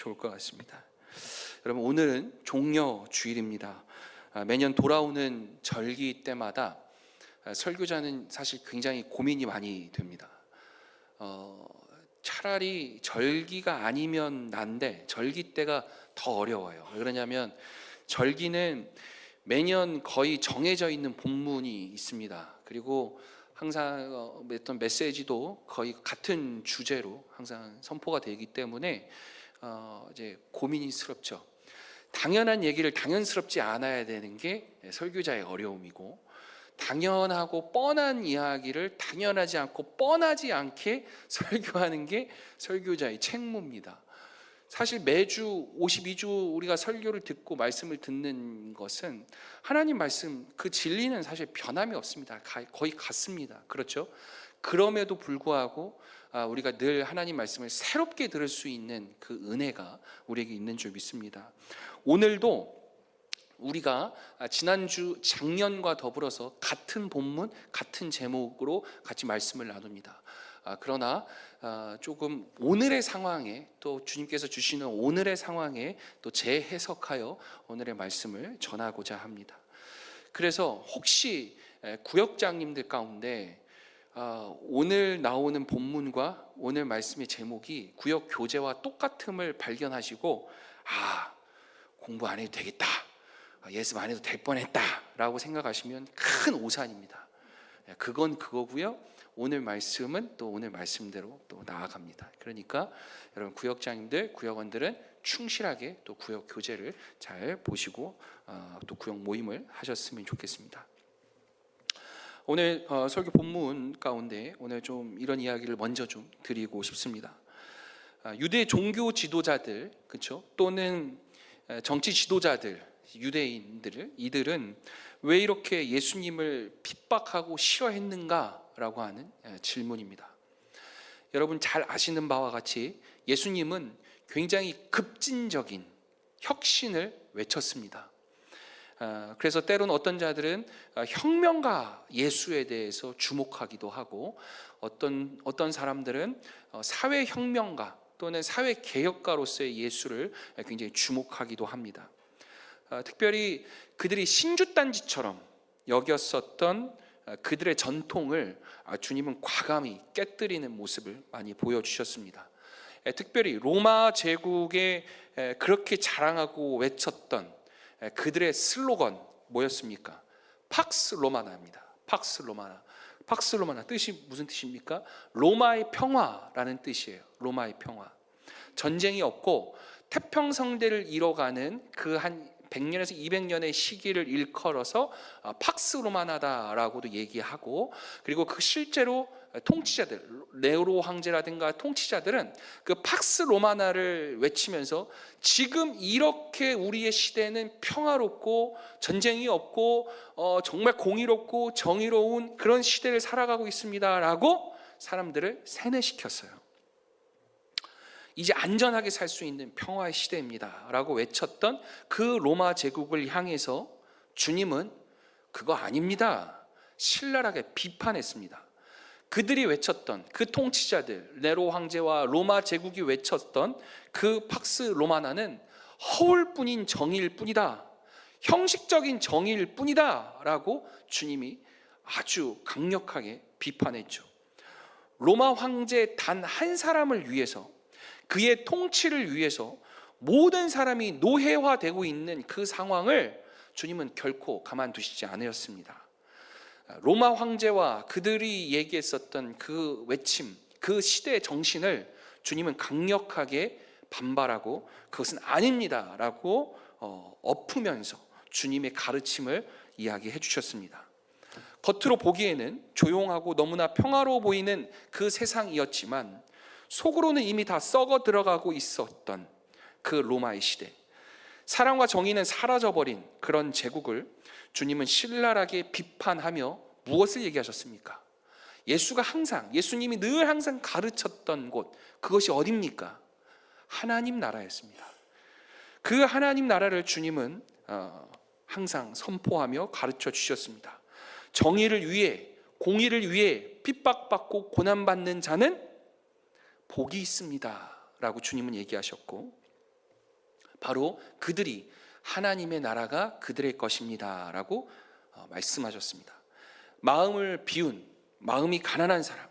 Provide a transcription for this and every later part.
좋을 것 같습니다. 여러분, 오늘은 종려 주일입니다. 매년 돌아오는 절기 때마다 설교자는 사실 굉장히 고민이 많이 됩니다. 차라리 절기가 아니면 난데 절기 때가 더 어려워요. 왜 그러냐면 절기는 매년 거의 정해져 있는 본문이 있습니다. 그리고 항상 어떤 메시지도 거의 같은 주제로 항상 선포가 되기 때문에 이제 고민이스럽죠. 당연한 얘기를 당연스럽지 않아야 되는 게 설교자의 어려움이고, 당연하고 뻔한 이야기를 당연하지 않고 뻔하지 않게 설교하는 게 설교자의 책무입니다. 사실 매주 52주 우리가 설교를 듣고 말씀을 듣는 것은 하나님 말씀, 그 진리는 사실 변함이 없습니다. 거의 같습니다. 그렇죠? 그럼에도 불구하고 우리가 늘 하나님 말씀을 새롭게 들을 수 있는 그 은혜가 우리에게 있는 줄 믿습니다. 오늘도 우리가 지난주 작년과 더불어서 같은 본문, 같은 제목으로 같이 말씀을 나눕니다. 그러나 조금 오늘의 상황에, 또 주님께서 주시는 오늘의 상황에 또 재해석하여 오늘의 말씀을 전하고자 합니다. 그래서 혹시 구역장님들 가운데 오늘 나오는 본문과 오늘 말씀의 제목이 구역 교재와 똑같음을 발견하시고 공부 안 해도 되겠다, 예습 안 해도 될 뻔했다 라고 생각하시면 큰 오산입니다. 그건 그거고요, 오늘 말씀은 또 오늘 말씀대로 또 나아갑니다. 그러니까 여러분, 구역장님들, 구역원들은 충실하게 또 구역 교재를 잘 보시고 또 구역 모임을 하셨으면 좋겠습니다. 오늘 설교 본문 가운데 오늘 좀 이런 이야기를 먼저 좀 드리고 싶습니다. 유대 종교 지도자들, 그렇죠? 또는 정치 지도자들, 유대인들, 이들은 왜 이렇게 예수님을 핍박하고 싫어했는가라고 하는 질문입니다. 여러분 잘 아시는 바와 같이 예수님은 굉장히 급진적인 혁신을 외쳤습니다. 그래서 때로는 어떤 자들은 혁명가 예수에 대해서 주목하기도 하고, 어떤 사람들은 사회혁명가 또는 사회개혁가로서의 예수를 굉장히 주목하기도 합니다. 특별히 그들이 신주단지처럼 여겼었던 그들의 전통을 주님은 과감히 깨뜨리는 모습을 많이 보여주셨습니다. 특별히 로마 제국에 그렇게 자랑하고 외쳤던 그들의 슬로건 뭐였습니까? 팍스 로마나입니다. 팍스 로마나. 팍스 로마나 뜻이 무슨 뜻입니까? 로마의 평화라는 뜻이에요. 로마의 평화. 전쟁이 없고 태평성대를 이뤄가는 그 한 100년에서 200년의 시기를 일컬어서 팍스 로마나다라고도 얘기하고, 그리고 그 실제로 통치자들, 네로 황제라든가 통치자들은 그 팍스 로마나를 외치면서 지금 이렇게 우리의 시대는 평화롭고 전쟁이 없고 정말 공의롭고 정의로운 그런 시대를 살아가고 있습니다라고 사람들을 세뇌시켰어요. 이제 안전하게 살 수 있는 평화의 시대입니다 라고 외쳤던 그 로마 제국을 향해서 주님은 그거 아닙니다, 신랄하게 비판했습니다. 그들이 외쳤던, 그 통치자들, 네로 황제와 로마 제국이 외쳤던 그 팍스 로마나는 허울뿐인 정의일 뿐이다, 형식적인 정의일 뿐이다 라고 주님이 아주 강력하게 비판했죠. 로마 황제 단 한 사람을 위해서, 그의 통치를 위해서 모든 사람이 노예화되고 있는 그 상황을 주님은 결코 가만두시지 않으셨습니다. 로마 황제와 그들이 얘기했었던 그 외침, 그 시대의 정신을 주님은 강력하게 반발하고 그것은 아닙니다 라고 엎으면서 주님의 가르침을 이야기해 주셨습니다. 겉으로 보기에는 조용하고 너무나 평화로워 보이는 그 세상이었지만 속으로는 이미 다 썩어 들어가고 있었던 그 로마의 시대, 사랑과 정의는 사라져버린 그런 제국을 주님은 신랄하게 비판하며 무엇을 얘기하셨습니까? 예수님이 늘 항상 가르쳤던 곳, 그것이 어디입니까? 하나님 나라였습니다. 그 하나님 나라를 주님은 항상 선포하며 가르쳐 주셨습니다. 정의를 위해, 공의를 위해 핍박받고 고난받는 자는 복이 있습니다 라고 주님은 얘기하셨고, 바로 그들이 하나님의 나라가 그들의 것입니다 라고 말씀하셨습니다. 마음을 비운, 마음이 가난한 사람,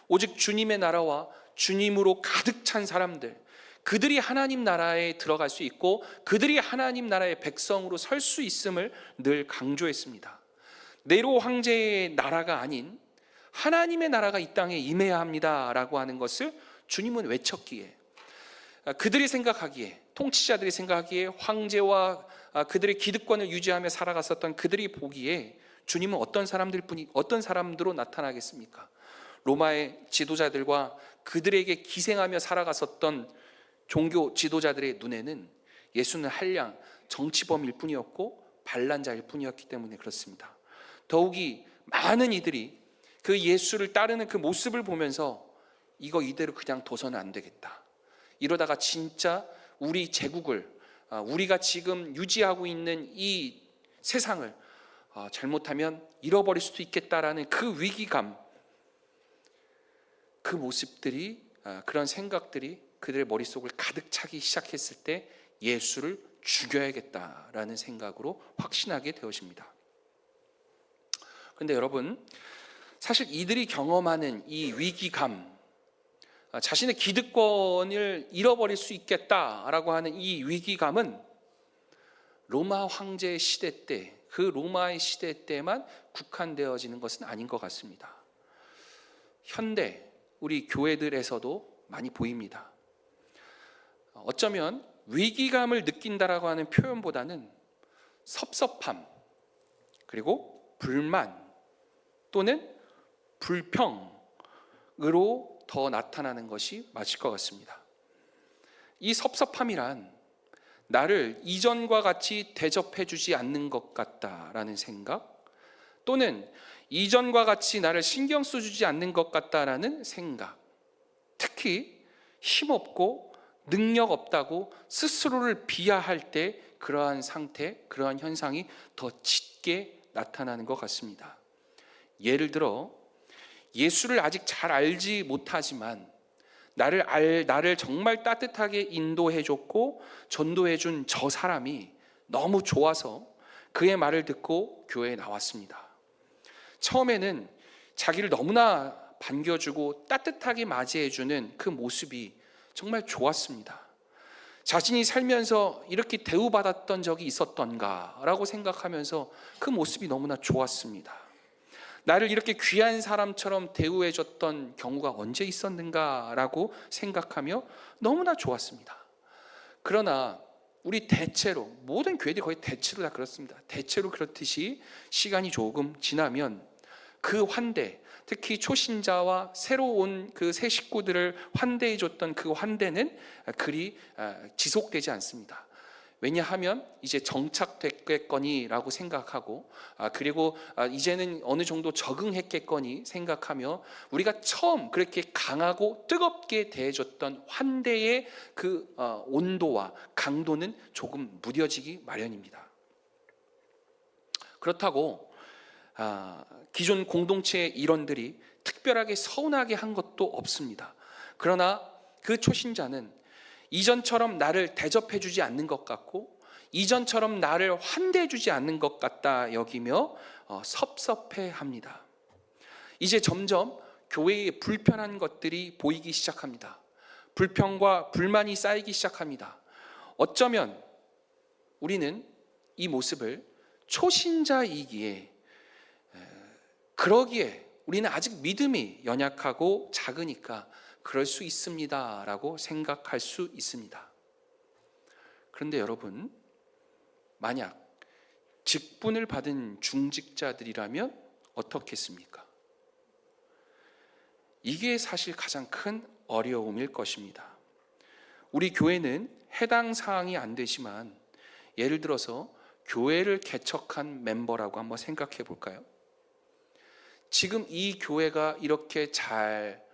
오직 주님의 나라와 주님으로 가득 찬 사람들, 그들이 하나님 나라에 들어갈 수 있고 그들이 하나님 나라의 백성으로 설 수 있음을 늘 강조했습니다. 네로 황제의 나라가 아닌 하나님의 나라가 이 땅에 임해야 합니다라고 하는 것을 주님은 외쳤기에, 그들이 생각하기에, 통치자들이 생각하기에 황제와 그들의 기득권을 유지하며 살아갔었던 그들이 보기에 주님은 어떤 사람들로 나타나겠습니까? 로마의 지도자들과 그들에게 기생하며 살아갔었던 종교 지도자들의 눈에는 예수는 한량 정치범일 뿐이었고 반란자일 뿐이었기 때문에 그렇습니다. 더욱이 많은 이들이 그 예수를 따르는 그 모습을 보면서 이대로 그냥 둬서는 안 되겠다. 이러다가 진짜 우리 제국을, 우리가 지금 유지하고 있는 이 세상을 잘못하면 잃어버릴 수도 있겠다라는 그 위기감, 그 모습들이, 그런 생각들이 그들의 머릿속을 가득 차기 시작했을 때 예수를 죽여야겠다라는 생각으로 확신하게 되어집니다. 그런데 여러분, 사실 이들이 경험하는 이 위기감, 자신의 기득권을 잃어버릴 수 있겠다라고 하는 이 위기감은 로마 황제의 시대 때, 그 로마의 시대 때만 국한되어지는 것은 아닌 것 같습니다. 현대 우리 교회들에서도 많이 보입니다. 어쩌면 위기감을 느낀다라고 하는 표현보다는 섭섭함, 그리고 불만 또는 불평으로 더 나타나는 것이 맞을 것 같습니다. 이 섭섭함이란 나를 이전과 같이 대접해 주지 않는 것 같다라는 생각, 또는 이전과 같이 나를 신경 써주지 않는 것 같다라는 생각, 특히 힘없고 능력 없다고 스스로를 비하할 때 그러한 상태, 그러한 현상이 더 짙게 나타나는 것 같습니다. 예를 들어 예수를 아직 잘 알지 못하지만 나를 정말 따뜻하게 인도해줬고 전도해준 저 사람이 너무 좋아서 그의 말을 듣고 교회에 나왔습니다. 처음에는 자기를 너무나 반겨주고 따뜻하게 맞이해주는 그 모습이 정말 좋았습니다. 자신이 살면서 이렇게 대우받았던 적이 있었던가라고 생각하면서 그 모습이 너무나 좋았습니다. 나를 이렇게 귀한 사람처럼 대우해줬던 경우가 언제 있었는가라고 생각하며 너무나 좋았습니다. 그러나 우리 대체로, 모든 교회들이 거의 대체로 다 그렇습니다. 대체로 그렇듯이 시간이 조금 지나면 그 환대, 특히 초신자와 새로 온 그 새 식구들을 환대해줬던 그 환대는 그리 지속되지 않습니다. 왜냐하면 이제 정착됐겠거니라고 생각하고, 그리고 이제는 어느 정도 적응했겠거니 생각하며 우리가 처음 그렇게 강하고 뜨겁게 대해줬던 환대의 그 온도와 강도는 조금 무뎌지기 마련입니다. 그렇다고 기존 공동체의 일원들이 특별하게 서운하게 한 것도 없습니다. 그러나 그 초신자는 이전처럼 나를 대접해주지 않는 것 같고 이전처럼 나를 환대해주지 않는 것 같다 여기며 섭섭해합니다. 이제 점점 교회에 불편한 것들이 보이기 시작합니다. 불평과 불만이 쌓이기 시작합니다. 어쩌면 우리는 이 모습을 초신자이기에, 그러기에 우리는 아직 믿음이 연약하고 작으니까 그럴 수 있습니다 라고 생각할 수 있습니다. 그런데 여러분, 만약 직분을 받은 중직자들이라면 어떻겠습니까? 이게 사실 가장 큰 어려움일 것입니다. 우리 교회는 해당 사항이 안 되지만 예를 들어서 교회를 개척한 멤버라고 한번 생각해 볼까요? 지금 이 교회가 이렇게 잘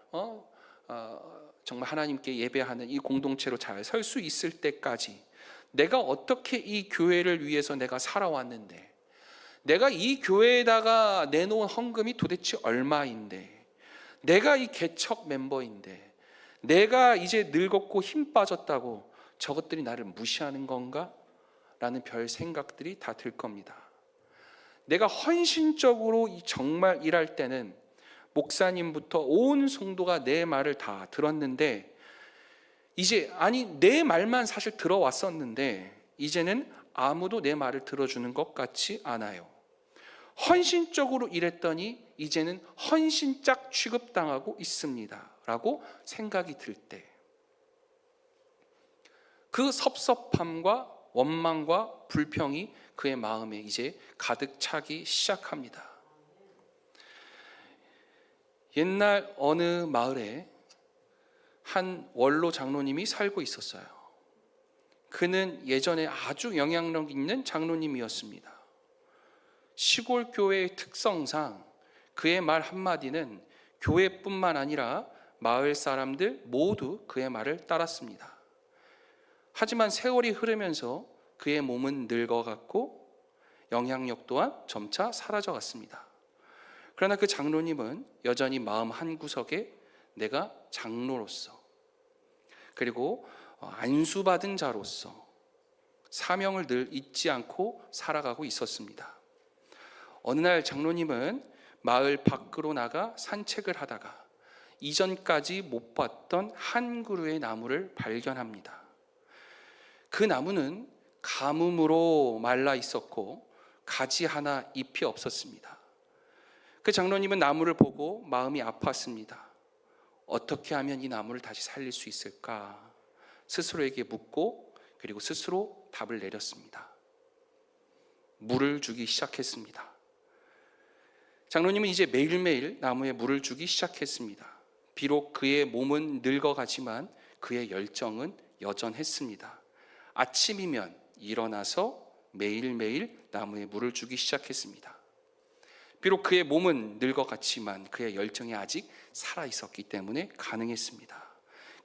정말 하나님께 예배하는 이 공동체로 잘 설 수 있을 때까지 내가 어떻게 이 교회를 위해서 내가 살아왔는데, 내가 이 교회에다가 내놓은 헌금이 도대체 얼마인데, 내가 이 개척 멤버인데, 내가 이제 늙었고 힘 빠졌다고 저것들이 나를 무시하는 건가? 라는 별 생각들이 다 들 겁니다. 내가 헌신적으로 정말 일할 때는 목사님부터 온 성도가 내 말을 다 들었는데, 이제 내 말만 사실 들어왔었는데 이제는 아무도 내 말을 들어주는 것 같지 않아요. 헌신적으로 일했더니 이제는 헌신짝 취급당하고 있습니다 라고 생각이 들 때, 그 섭섭함과 원망과 불평이 그의 마음에 이제 가득 차기 시작합니다. 옛날 어느 마을에 한 원로 장로님이 살고 있었어요. 그는 예전에 아주 영향력 있는 장로님이었습니다. 시골 교회의 특성상 그의 말 한마디는 교회뿐만 아니라 마을 사람들 모두 그의 말을 따랐습니다. 하지만 세월이 흐르면서 그의 몸은 늙어갔고 영향력 또한 점차 사라져갔습니다. 그러나 그 장로님은 여전히 마음 한구석에 내가 장로로서, 그리고 안수받은 자로서 사명을 늘 잊지 않고 살아가고 있었습니다. 어느 날 장로님은 마을 밖으로 나가 산책을 하다가 이전까지 못 봤던 한 그루의 나무를 발견합니다. 그 나무는 가뭄으로 말라 있었고 가지 하나 잎이 없었습니다. 그 장로님은 나무를 보고 마음이 아팠습니다. 어떻게 하면 이 나무를 다시 살릴 수 있을까? 스스로에게 묻고 그리고 스스로 답을 내렸습니다. 물을 주기 시작했습니다. 장로님은 이제 매일매일 나무에 물을 주기 시작했습니다. 비록 그의 몸은 늙어가지만 그의 열정은 여전했습니다. 아침이면 일어나서 매일매일 나무에 물을 주기 시작했습니다. 비록 그의 몸은 늙어갔지만 그의 열정이 아직 살아있었기 때문에 가능했습니다.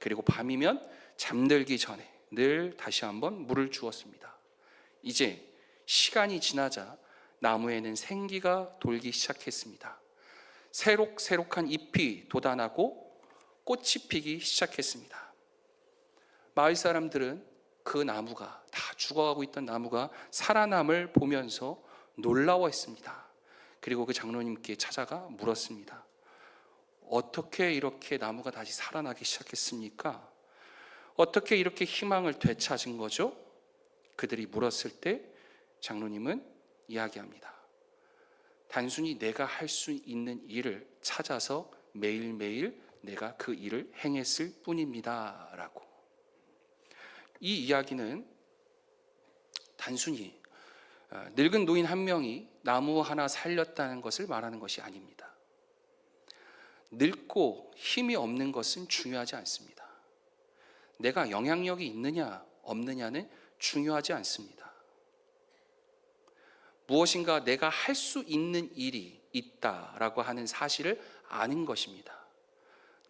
그리고 밤이면 잠들기 전에 늘 다시 한번 물을 주었습니다. 이제 시간이 지나자 나무에는 생기가 돌기 시작했습니다. 새록새록한 잎이 돋아나고 꽃이 피기 시작했습니다. 마을 사람들은 그 나무가, 다 죽어가고 있던 나무가 살아남을 보면서 놀라워했습니다. 그리고 그 장로님께 찾아가 물었습니다. 어떻게 이렇게 나무가 다시 살아나기 시작했습니까? 어떻게 이렇게 희망을 되찾은 거죠? 그들이 물었을 때 장로님은 이야기합니다. 단순히 내가 할 수 있는 일을 찾아서 매일매일 내가 그 일을 행했을 뿐입니다 라고. 이 이야기는 단순히 늙은 노인 한 명이 나무 하나 살렸다는 것을 말하는 것이 아닙니다. 늙고 힘이 없는 것은 중요하지 않습니다. 내가 영향력이 있느냐 없느냐는 중요하지 않습니다. 무엇인가 내가 할 수 있는 일이 있다라고 하는 사실을 아는 것입니다.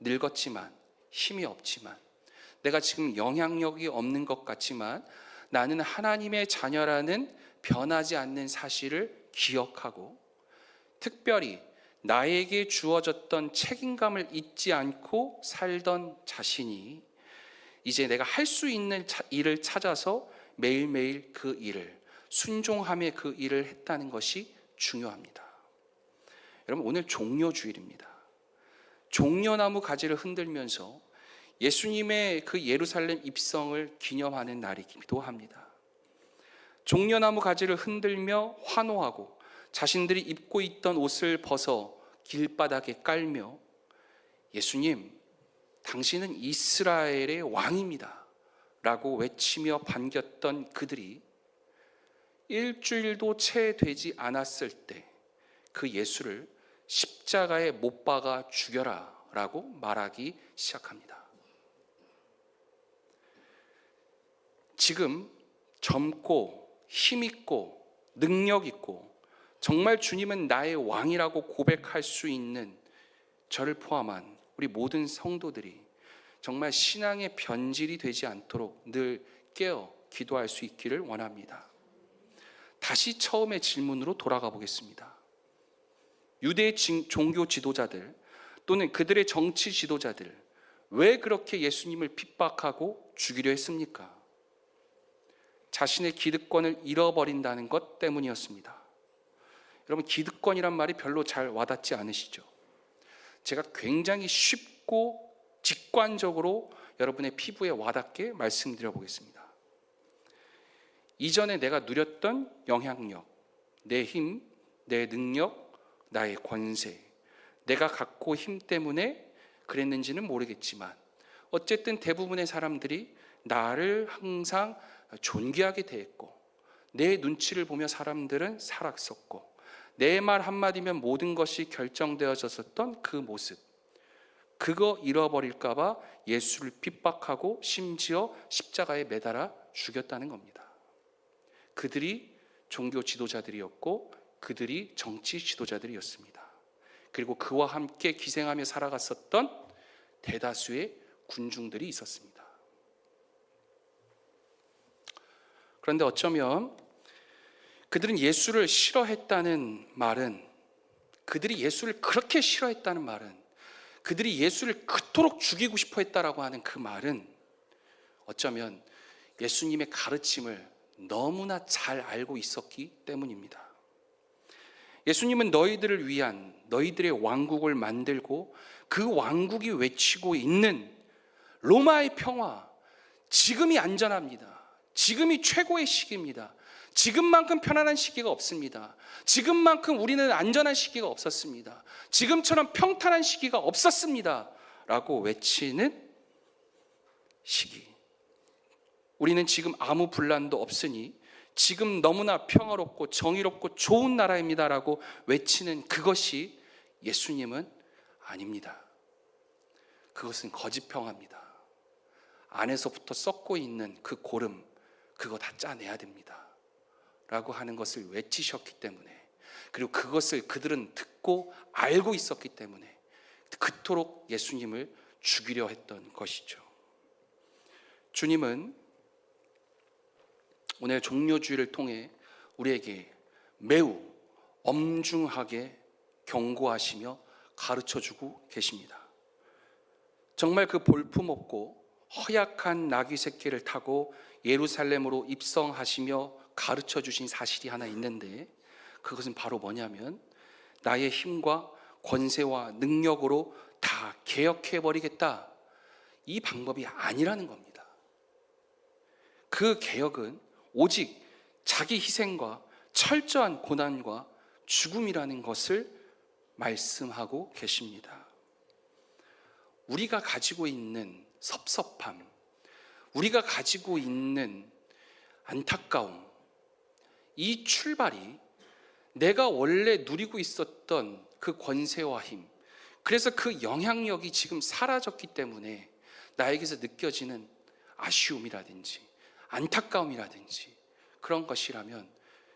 늙었지만 힘이 없지만 내가 지금 영향력이 없는 것 같지만 나는 하나님의 자녀라는 변하지 않는 사실을 기억하고, 특별히 나에게 주어졌던 책임감을 잊지 않고 살던 자신이 이제 내가 할 수 있는 일을 찾아서 매일매일 그 일을, 순종함의 그 일을 했다는 것이 중요합니다. 여러분, 오늘 종려주일입니다. 종려나무 가지를 흔들면서 예수님의 그 예루살렘 입성을 기념하는 날이기도 합니다. 종려나무 가지를 흔들며 환호하고 자신들이 입고 있던 옷을 벗어 길바닥에 깔며 예수님, 당신은 이스라엘의 왕입니다 라고 외치며 반겼던 그들이 일주일도 채 되지 않았을 때 그 예수를 십자가에 못 박아 죽여라 라고 말하기 시작합니다. 지금 젊고 힘있고 능력있고 정말 주님은 나의 왕이라고 고백할 수 있는 저를 포함한 우리 모든 성도들이 정말 신앙의 변질이 되지 않도록 늘 깨어 기도할 수 있기를 원합니다. 다시 처음의 질문으로 돌아가 보겠습니다. 유대 종교 지도자들 또는 그들의 정치 지도자들, 왜 그렇게 예수님을 핍박하고 죽이려 했습니까? 자신의 기득권을 잃어버린다는 것 때문이었습니다. 여러분, 기득권이란 말이 별로 잘 와닿지 않으시죠? 제가 굉장히 쉽고 직관적으로 여러분의 피부에 와닿게 말씀드려 보겠습니다. 이전에 내가 누렸던 영향력, 내 힘, 내 능력, 나의 권세, 내가 갖고 힘 때문에 그랬는지는 모르겠지만 어쨌든 대부분의 사람들이 나를 항상 존귀하게 대했고, 내 눈치를 보며 사람들은 살았었고, 내 말 한마디면 모든 것이 결정되어졌었던 그 모습, 그거 잃어버릴까 봐 예수를 핍박하고 심지어 십자가에 매달아 죽였다는 겁니다. 그들이 종교 지도자들이었고 그들이 정치 지도자들이었습니다. 그리고 그와 함께 기생하며 살아갔었던 대다수의 군중들이 있었습니다. 그런데 어쩌면 그들은 예수를 싫어했다는 말은, 그들이 예수를 그렇게 싫어했다는 말은, 그들이 예수를 그토록 죽이고 싶어 했다라고 하는 그 말은 어쩌면 예수님의 가르침을 너무나 잘 알고 있었기 때문입니다. 예수님은 너희들을 위한 너희들의 왕국을 만들고 그 왕국이 외치고 있는 로마의 평화, 지금이 안전합니다. 지금이 최고의 시기입니다. 지금만큼 편안한 시기가 없습니다. 지금만큼 우리는 안전한 시기가 없었습니다. 지금처럼 평탄한 시기가 없었습니다. 라고 외치는 시기. 우리는 지금 아무 분란도 없으니 지금 너무나 평화롭고 정의롭고 좋은 나라입니다. 라고 외치는 그것이 예수님은 아닙니다. 그것은 거짓 평화입니다. 안에서부터 썩고 있는 그 고름, 그거 다 짜내야 됩니다. 라고 하는 것을 외치셨기 때문에, 그리고 그것을 그들은 듣고 알고 있었기 때문에 그토록 예수님을 죽이려 했던 것이죠. 주님은 오늘 종료주의를 통해 우리에게 매우 엄중하게 경고하시며 가르쳐주고 계십니다. 정말 그 볼품없고 허약한 나귀 새끼를 타고 예루살렘으로 입성하시며 가르쳐 주신 사실이 하나 있는데, 그것은 바로 뭐냐면 나의 힘과 권세와 능력으로 다 개혁해버리겠다, 이 방법이 아니라는 겁니다. 그 개혁은 오직 자기 희생과 철저한 고난과 죽음이라는 것을 말씀하고 계십니다. 우리가 가지고 있는 섭섭함, 우리가 가지고 있는 안타까움, 이 출발이 내가 원래 누리고 있었던 그 권세와 힘, 그래서 그 영향력이 지금 사라졌기 때문에 나에게서 느껴지는 아쉬움이라든지 안타까움이라든지 그런 것이라면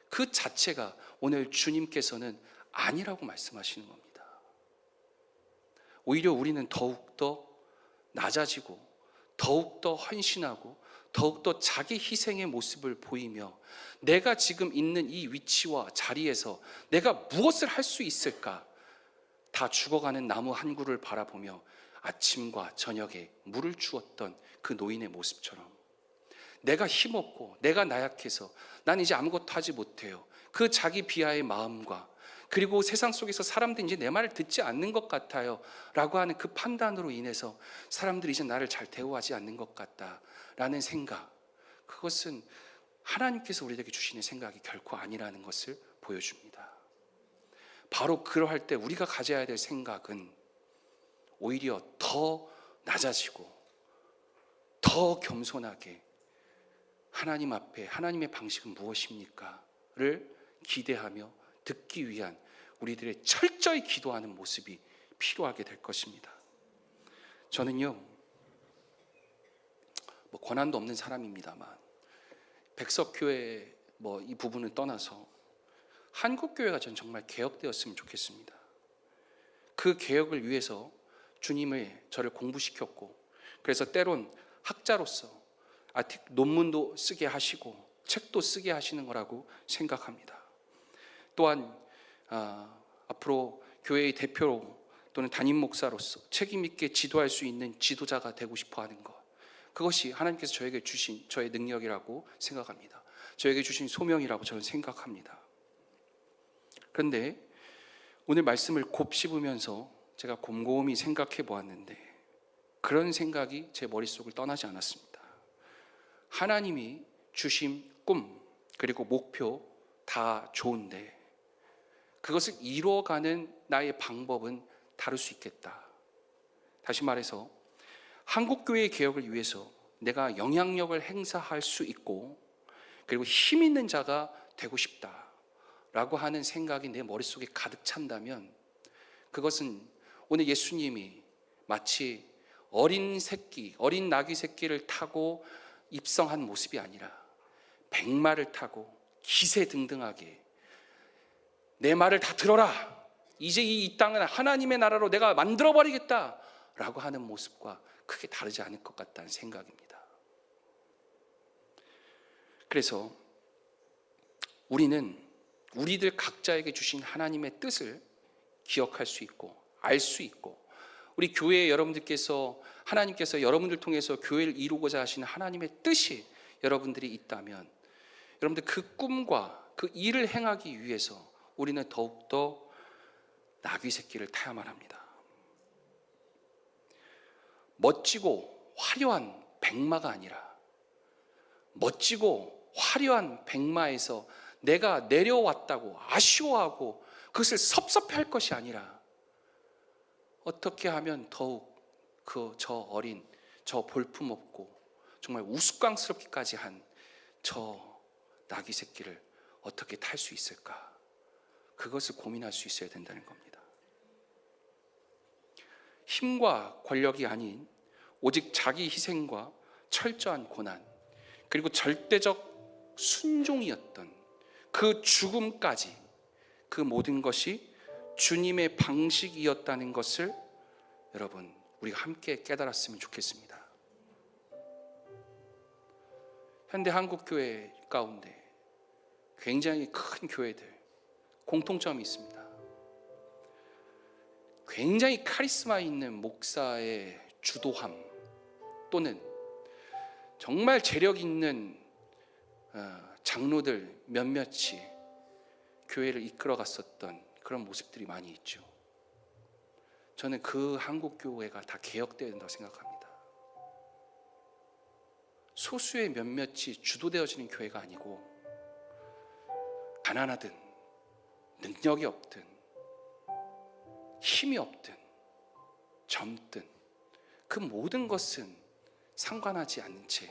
그 자체가 오늘 주님께서는 아니라고 말씀하시는 겁니다. 오히려 우리는 더욱더 낮아지고 더욱더 헌신하고 더욱더 자기 희생의 모습을 보이며 내가 지금 있는 이 위치와 자리에서 내가 무엇을 할 수 있을까, 다 죽어가는 나무 한 그루를 바라보며 아침과 저녁에 물을 주었던 그 노인의 모습처럼 내가 힘없고 내가 나약해서 난 이제 아무것도 하지 못해요, 그 자기 비하의 마음과 그리고 세상 속에서 사람들이 이제 내 말을 듣지 않는 것 같아요 라고 하는 그 판단으로 인해서 사람들이 이제 나를 잘 대우하지 않는 것 같다라는 생각, 그것은 하나님께서 우리에게 주시는 생각이 결코 아니라는 것을 보여줍니다. 바로 그러할 때 우리가 가져야 될 생각은 오히려 더 낮아지고 더 겸손하게 하나님 앞에 하나님의 방식은 무엇입니까?를 기대하며 듣기 위한 우리들의 철저히 기도하는 모습이 필요하게 될 것입니다. 저는요, 권한도 없는 사람입니다만 백석교회 이 부분을 떠나서 한국교회가 전 정말 개혁되었으면 좋겠습니다. 그 개혁을 위해서 주님이 저를 공부시켰고, 그래서 때론 학자로서 논문도 쓰게 하시고 책도 쓰게 하시는 거라고 생각합니다. 또한 앞으로 교회의 대표로 또는 담임 목사로서 책임 있게 지도할 수 있는 지도자가 되고 싶어 하는 것, 그것이 하나님께서 저에게 주신 저의 능력이라고 생각합니다. 저에게 주신 소명이라고 저는 생각합니다. 그런데 오늘 말씀을 곱씹으면서 제가 곰곰이 생각해 보았는데 그런 생각이 제 머릿속을 떠나지 않았습니다. 하나님이 주신 꿈 그리고 목표 다 좋은데 그것을 이루어가는 나의 방법은 다를 수 있겠다. 다시 말해서 한국교회의 개혁을 위해서 내가 영향력을 행사할 수 있고 그리고 힘 있는 자가 되고 싶다라고 하는 생각이 내 머릿속에 가득 찬다면 그것은 오늘 예수님이 마치 어린 나귀 새끼를 타고 입성한 모습이 아니라 백마를 타고 기세등등하게 내 말을 다 들어라. 이제 이 땅은 하나님의 나라로 내가 만들어버리겠다라고 하는 모습과 크게 다르지 않을 것 같다는 생각입니다. 그래서 우리들 각자에게 주신 하나님의 뜻을 기억할 수 있고 알 수 있고 우리 교회 여러분들께서 하나님께서 여러분들 통해서 교회를 이루고자 하시는 하나님의 뜻이 여러분들이 있다면 여러분들 그 꿈과 그 일을 행하기 위해서 우리는 더욱더 나귀 새끼를 타야만 합니다. 멋지고 화려한 백마가 아니라 멋지고 화려한 백마에서 내가 내려왔다고 아쉬워하고 그것을 섭섭해할 것이 아니라 어떻게 하면 더욱 저 볼품없고 정말 우스꽝스럽기까지 한 저 나귀 새끼를 어떻게 탈 수 있을까? 그것을 고민할 수 있어야 된다는 겁니다. 힘과 권력이 아닌 오직 자기 희생과 철저한 고난 그리고 절대적 순종이었던 그 죽음까지 그 모든 것이 주님의 방식이었다는 것을 여러분 우리가 함께 깨달았으면 좋겠습니다. 현대 한국교회 가운데 굉장히 큰 교회들 공통점이 있습니다. 굉장히 카리스마 있는 목사의 주도함 또는 정말 재력 있는 장로들 몇몇이 교회를 이끌어 갔었던 그런 모습들이 많이 있죠. 저는 그 한국교회가 다 개혁되어야 된다고 생각합니다. 소수의 몇몇이 주도되어지는 교회가 아니고 가난하든 능력이 없든 힘이 없든 젊든 그 모든 것은 상관하지 않는 채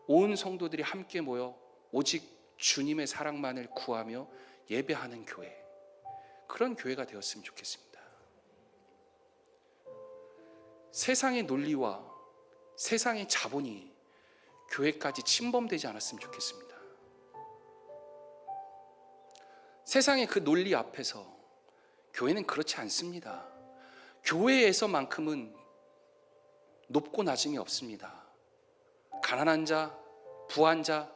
온 성도들이 함께 모여 오직 주님의 사랑만을 구하며 예배하는 교회, 그런 교회가 되었으면 좋겠습니다. 세상의 논리와 세상의 자본이 교회까지 침범되지 않았으면 좋겠습니다. 세상의 그 논리 앞에서 교회는 그렇지 않습니다. 교회에서만큼은 높고 낮음이 없습니다. 가난한 자, 부한 자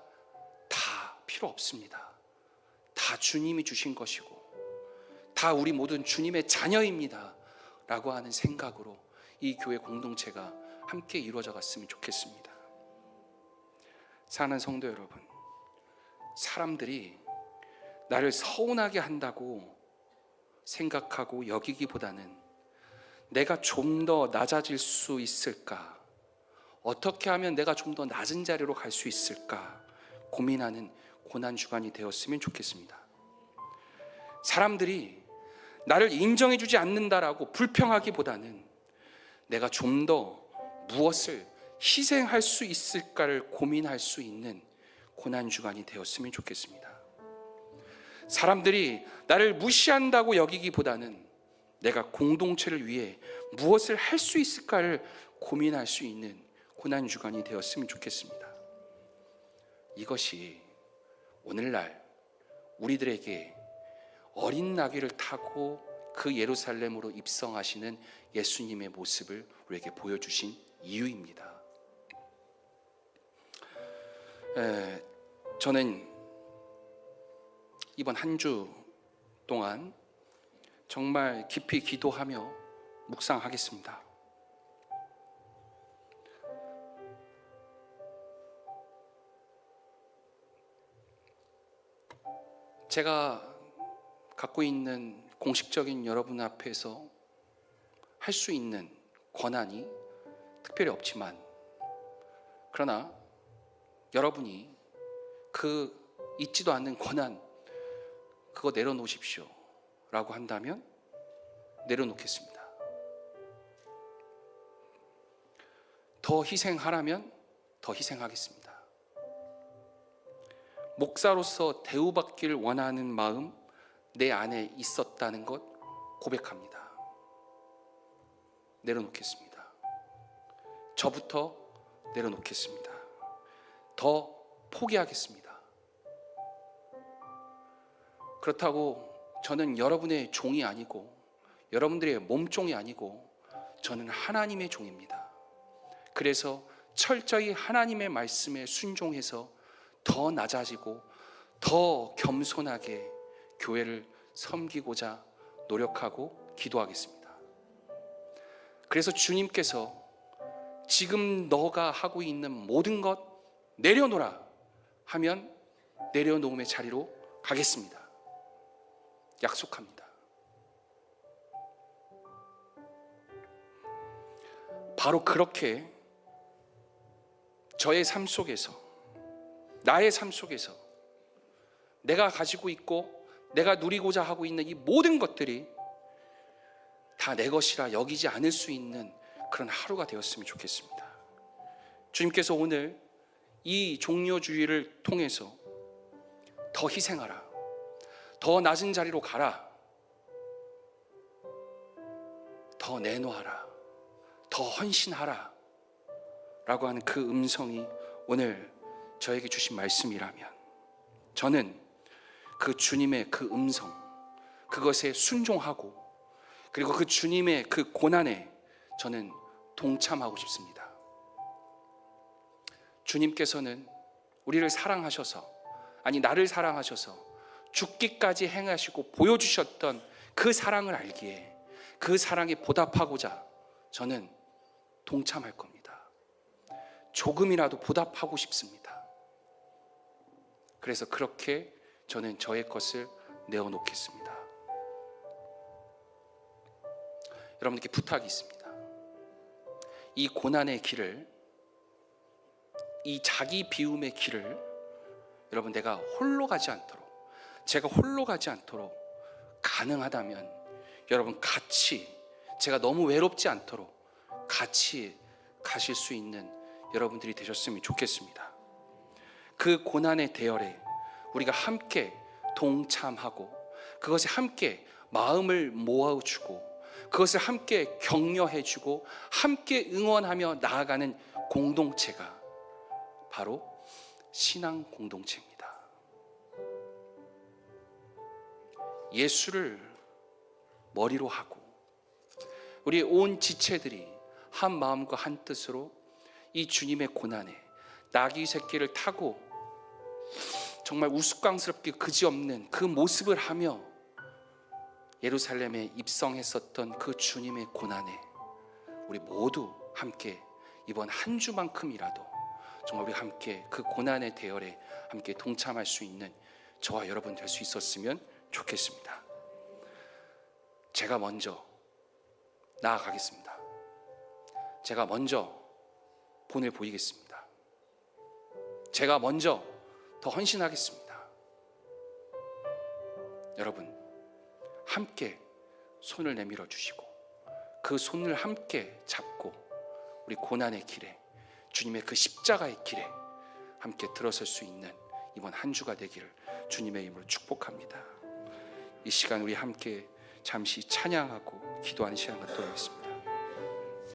다 필요 없습니다. 다 주님이 주신 것이고 다 우리 모든 주님의 자녀입니다 라고 하는 생각으로 이 교회 공동체가 함께 이루어져 갔으면 좋겠습니다. 사랑하는 성도 여러분, 사람들이 나를 서운하게 한다고 생각하고 여기기보다는 내가 좀 더 낮아질 수 있을까? 어떻게 하면 내가 좀 더 낮은 자리로 갈 수 있을까? 고민하는 고난주간이 되었으면 좋겠습니다. 사람들이 나를 인정해주지 않는다라고 불평하기보다는 내가 좀 더 무엇을 희생할 수 있을까를 고민할 수 있는 고난주간이 되었으면 좋겠습니다. 사람들이 나를 무시한다고 여기기보다는 내가 공동체를 위해 무엇을 할 수 있을까를 고민할 수 있는 고난주간이 되었으면 좋겠습니다. 이것이 오늘날 우리들에게 어린 나귀를 타고 그 예루살렘으로 입성하시는 예수님의 모습을 우리에게 보여주신 이유입니다. 저는 이번 한 주 동안 정말 깊이 기도하며 묵상하겠습니다. 제가 갖고 있는 공식적인 여러분 앞에서 할 수 있는 권한이 특별히 없지만, 그러나 여러분이 그 있지도 않는 권한 그거 내려놓으십시오 라고 한다면 내려놓겠습니다. 더 희생하라면 더 희생하겠습니다. 목사로서 대우받기를 원하는 마음 내 안에 있었다는 것 고백합니다. 내려놓겠습니다. 저부터 내려놓겠습니다. 더 포기하겠습니다. 그렇다고 저는 여러분의 종이 아니고 여러분들의 몸종이 아니고 저는 하나님의 종입니다. 그래서 철저히 하나님의 말씀에 순종해서 더 낮아지고 더 겸손하게 교회를 섬기고자 노력하고 기도하겠습니다. 그래서 주님께서 지금 너가 하고 있는 모든 것 내려놓으라 하면 내려놓음의 자리로 가겠습니다. 약속합니다. 바로 그렇게 저의 삶 속에서, 나의 삶 속에서 내가 가지고 있고 내가 누리고자 하고 있는 이 모든 것들이 다 내 것이라 여기지 않을 수 있는 그런 하루가 되었으면 좋겠습니다. 주님께서 오늘 이 종료주의를 통해서 더 희생하라, 더 낮은 자리로 가라, 더 내놓아라, 더 헌신하라 라고 하는 그 음성이 오늘 저에게 주신 말씀이라면 저는 그 주님의 그 음성, 그것에 순종하고 그리고 그 주님의 그 고난에 저는 동참하고 싶습니다. 주님께서는 우리를 사랑하셔서, 아니 나를 사랑하셔서 죽기까지 행하시고 보여주셨던 그 사랑을 알기에 그 사랑에 보답하고자 저는 동참할 겁니다. 조금이라도 보답하고 싶습니다. 그래서 그렇게 저는 저의 것을 내어놓겠습니다. 여러분께 부탁이 있습니다. 이 고난의 길을, 이 자기 비움의 길을 여러분 내가 홀로 가지 않도록, 제가 홀로 가지 않도록 가능하다면 여러분 같이, 제가 너무 외롭지 않도록 같이 가실 수 있는 여러분들이 되셨으면 좋겠습니다. 그 고난의 대열에 우리가 함께 동참하고 그것에 함께 마음을 모아주고 그것을 함께 격려해주고 함께 응원하며 나아가는 공동체가 바로 신앙 공동체입니다. 예수를 머리로 하고 우리 온 지체들이 한 마음과 한 뜻으로 이 주님의 고난에 나귀 새끼를 타고 정말 우스꽝스럽게 그지없는 그 모습을 하며 예루살렘에 입성했었던 그 주님의 고난에 우리 모두 함께 이번 한 주만큼이라도 정말 우리 함께 그 고난의 대열에 함께 동참할 수 있는 저와 여러분 될 수 있었으면 좋겠습니다. 제가 먼저 나아가겠습니다. 제가 먼저 본을 보이겠습니다. 제가 먼저 더 헌신하겠습니다. 여러분 함께 손을 내밀어 주시고 그 손을 함께 잡고 우리 고난의 길에, 주님의 그 십자가의 길에 함께 들어설 수 있는 이번 한 주가 되기를 주님의 이름으로 축복합니다. 이 시간 우리 함께 잠시 찬양하고 기도하는 시간 갖도록 하겠습니다.